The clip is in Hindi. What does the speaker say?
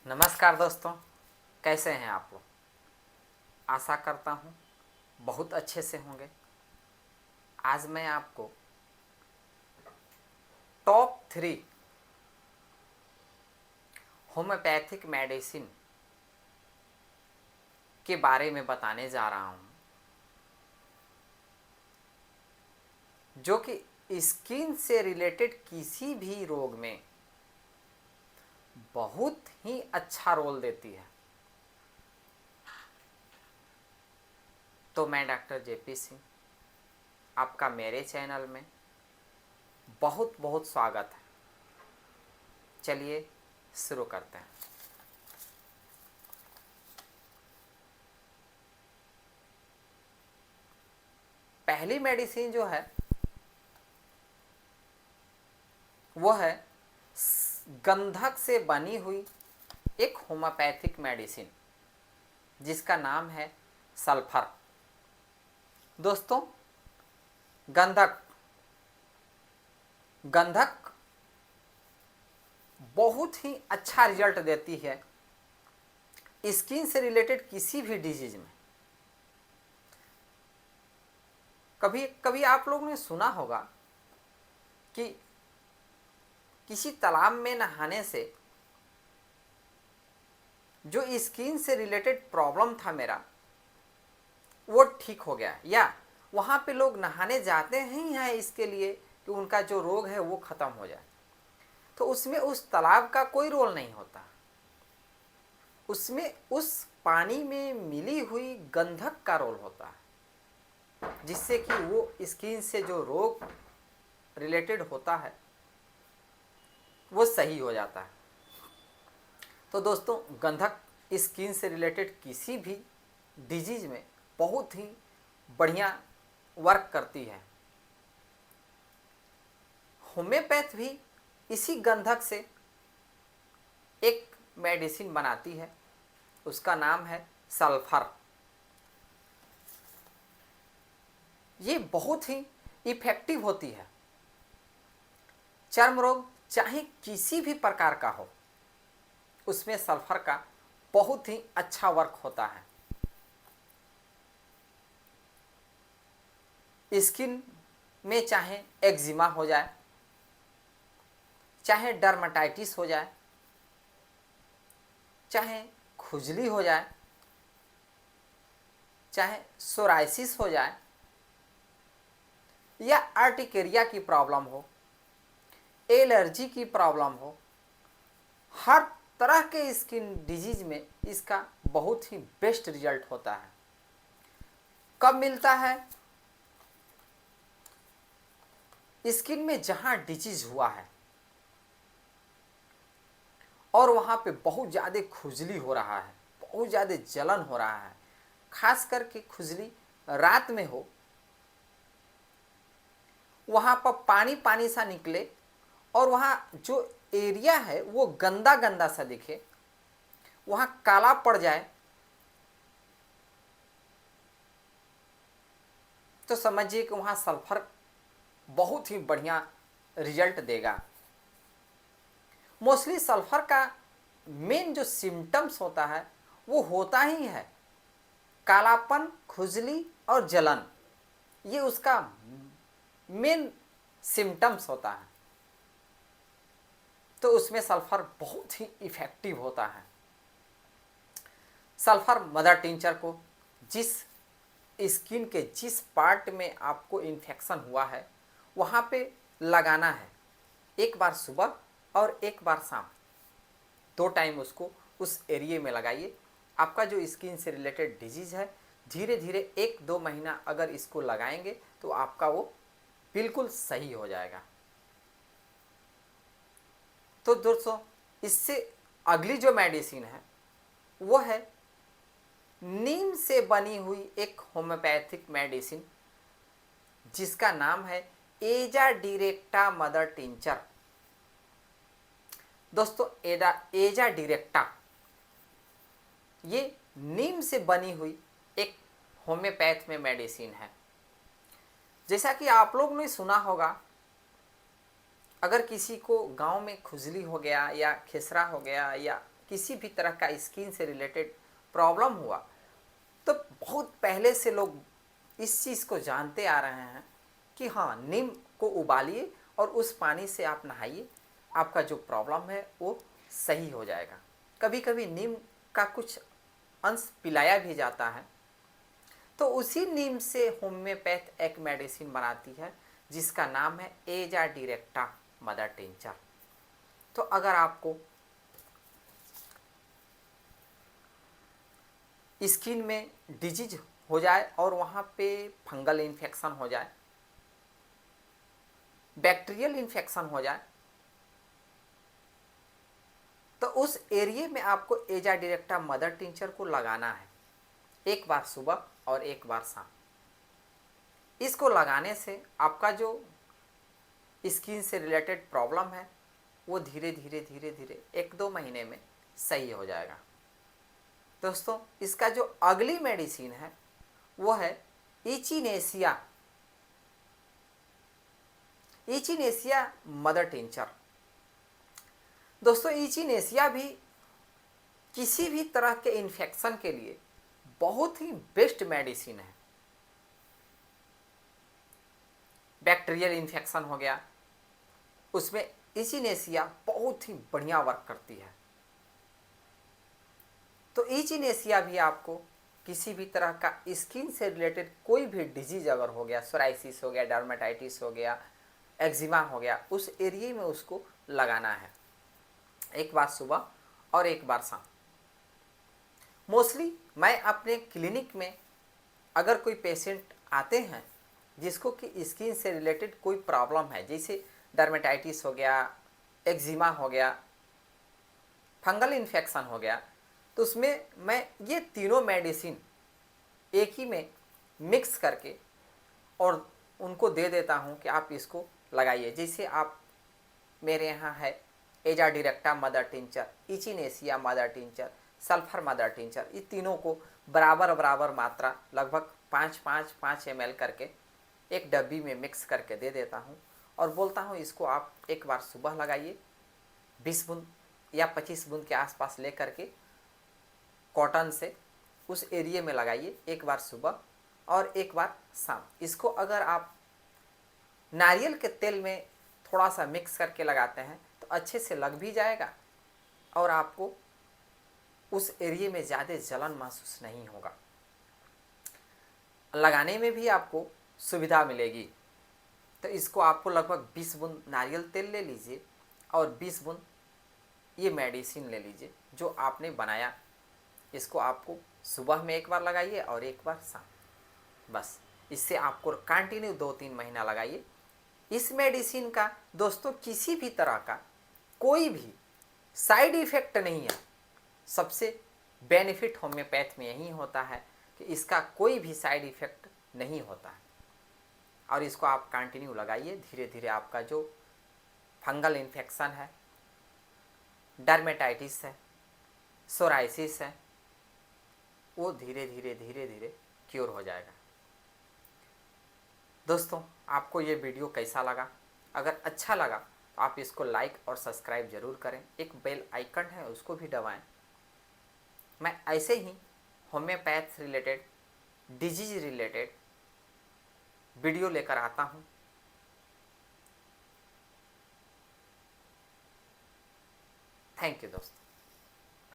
नमस्कार दोस्तों, कैसे हैं आप लोग। आशा करता हूँ बहुत अच्छे से होंगे। आज मैं आपको टॉप 3 होम्योपैथिक मेडिसिन के बारे में बताने जा रहा हूँ, जो कि स्किन से रिलेटेड किसी भी रोग में बहुत ही अच्छा रोल देती है। तो मैं डॉक्टर जेपी सिंह, आपका मेरे चैनल में बहुत बहुत स्वागत है। चलिए शुरू करते हैं। पहली मेडिसिन जो है वो है गंधक से बनी हुई एक होम्योपैथिक मेडिसिन जिसका नाम है सल्फर। दोस्तों, गंधक गंधक बहुत ही अच्छा रिजल्ट देती है स्किन से रिलेटेड किसी भी डिजीज में। कभी कभी आप लोगों ने सुना होगा कि किसी तालाब में नहाने से जो स्किन से रिलेटेड प्रॉब्लम था मेरा, वो ठीक हो गया, या वहाँ पे लोग नहाने जाते ही हैं इसके लिए कि उनका जो रोग है वो ख़त्म हो जाए। तो उसमें उस तालाब का कोई रोल नहीं होता, उसमें उस पानी में मिली हुई गंधक का रोल होता है, जिससे कि वो स्किन से जो रोग रिलेटेड होता है वो सही हो जाता है। तो दोस्तों, गंधक स्किन से रिलेटेड किसी भी डिजीज में बहुत ही बढ़िया वर्क करती है। होम्योपैथ भी इसी गंधक से एक मेडिसिन बनाती है, उसका नाम है सल्फर। ये बहुत ही इफेक्टिव होती है। चर्म रोग चाहे किसी भी प्रकार का हो, उसमें सल्फर का बहुत ही अच्छा वर्क होता है। स्किन में चाहे एक्जिमा हो जाए, चाहे डर्मेटाइटिस हो जाए, चाहे खुजली हो जाए, चाहे सोराइसिस हो जाए, या आर्टिकेरिया की प्रॉब्लम हो, एलर्जी की प्रॉब्लम हो, हर तरह के स्किन डिजीज में इसका बहुत ही बेस्ट रिजल्ट होता है। कब मिलता है? स्किन में जहां डिजीज हुआ है और वहां पे बहुत ज़्यादा खुजली हो रहा है, बहुत ज़्यादा जलन हो रहा है, खास करके खुजली रात में हो, वहां पर पानी पानी सा निकले और वहां जो एरिया है वो गंदा गंदा सा दिखे, वहां काला पड़ जाए, तो समझिए कि वहां सल्फर बहुत ही बढ़िया रिजल्ट देगा। मोस्टली सल्फर का मेन जो सिम्टम्स होता है वो होता ही है कालापन, खुजली और जलन। ये उसका मेन सिम्टम्स होता है। तो उसमें सल्फर बहुत ही इफेक्टिव होता है। सल्फर मदर टिंचर को जिस स्किन के जिस पार्ट में आपको इन्फेक्शन हुआ है वहाँ पे लगाना है। एक बार सुबह और एक बार शाम, 2 टाइम उसको उस एरिए में लगाइए। आपका जो स्किन से रिलेटेड डिजीज़ है, धीरे धीरे 1-2 महीना अगर इसको लगाएंगे तो आपका वो बिल्कुल सही हो जाएगा। तो दोस्तों, इससे अगली जो मेडिसिन है वो है नीम से बनी हुई एक होम्योपैथिक मेडिसिन जिसका नाम है एजा डिरेक्टा मदर टिंचर। दोस्तों, एजा डिरेक्टा ये नीम से बनी हुई एक होम्योपैथ में मेडिसिन है। जैसा कि आप लोग ने सुना होगा, अगर किसी को गांव में खुजली हो गया या खेसरा हो गया या किसी भी तरह का स्किन से रिलेटेड प्रॉब्लम हुआ तो बहुत पहले से लोग इस चीज़ को जानते आ रहे हैं कि हाँ, नीम को उबालिए और उस पानी से आप नहाइए, आपका जो प्रॉब्लम है वो सही हो जाएगा। कभी कभी नीम का कुछ अंश पिलाया भी जाता है। तो उसी नीम से होम्योपैथ एक मेडिसिन बनाती है जिसका नाम है एजा डायरेक्टा मदर टिंचर। तो अगर आपको स्किन में डिजीज हो जाए और वहाँ पे फंगल इन्फेक्शन हो जाए, बैक्टीरियल इन्फेक्शन हो जाए, तो उस एरिया में आपको एजा डायरेक्टा मदर टिंचर को लगाना है, एक बार सुबह और एक बार शाम। इसको लगाने से आपका जो स्किन से रिलेटेड प्रॉब्लम है वो धीरे धीरे धीरे धीरे 1-2 महीने में सही हो जाएगा। दोस्तों, इसका जो अगली मेडिसिन है वो है इचिनेसिया मदर टिंचर। दोस्तों, इचिनेसिया भी किसी भी तरह के इन्फेक्शन के लिए बहुत ही बेस्ट मेडिसिन है। बैक्टीरियल इन्फेक्शन हो गया, उसमें इचिनेसिया बहुत ही बढ़िया वर्क करती है। तो इचिनेसिया भी आपको किसी भी तरह का स्किन से रिलेटेड कोई भी डिजीज अगर हो गया, सोराइसिस हो गया, डर्मेटाइटिस हो गया, एक्जिमा हो गया, उस एरिया में उसको लगाना है, एक बार सुबह और एक बार शाम। मोस्टली मैं अपने क्लिनिक में अगर कोई पेशेंट आते हैं जिसको कि स्किन से रिलेटेड कोई प्रॉब्लम है, जैसे डर्मेटाइटिस हो गया, एक्जिमा हो गया, फंगल इन्फेक्शन हो गया, तो उसमें मैं ये तीनों मेडिसिन एक ही में मिक्स करके और उनको दे देता हूँ कि आप इसको लगाइए। जैसे आप मेरे यहाँ है Azadirachta mother tincture, echinacea mother tincture, sulphur mother tincture, ये तीनों को बराबर बराबर मात्रा लगभग 5-5 ml करके एक डब्बी में मिक्स करके दे देता हूँ और बोलता हूँ इसको आप एक बार सुबह लगाइए, 20 बूंद या 25 बूंद के आसपास ले करके कॉटन से उस एरिया में लगाइए, एक बार सुबह और एक बार शाम। इसको अगर आप नारियल के तेल में थोड़ा सा मिक्स करके लगाते हैं तो अच्छे से लग भी जाएगा और आपको उस एरिया में ज़्यादा जलन महसूस नहीं होगा, लगाने में भी आपको सुविधा मिलेगी। तो इसको आपको लगभग 20 बूंद नारियल तेल ले लीजिए और 20 बूंद ये मेडिसिन ले लीजिए जो आपने बनाया। इसको आपको सुबह में एक बार लगाइए और एक बार शाम, बस इससे आपको कंटिन्यू 2-3 महीना लगाइए। इस मेडिसिन का दोस्तों किसी भी तरह का कोई भी साइड इफ़ेक्ट नहीं है। सबसे बेनिफिट होम्योपैथ में यही होता है कि इसका कोई भी साइड इफ़ेक्ट नहीं होता है और इसको आप कंटिन्यू लगाइए। धीरे धीरे आपका जो फंगल इन्फेक्शन है, डर्मेटाइटिस है, सोराइसिस है, वो धीरे धीरे धीरे धीरे क्योर हो जाएगा। दोस्तों, आपको ये वीडियो कैसा लगा? अगर अच्छा लगा तो आप इसको लाइक और सब्सक्राइब ज़रूर करें, एक बेल आइकन है उसको भी दबाएं। मैं ऐसे ही homeopath related, disease related video लेकर आता हूँ। थैंक यू दोस्तों।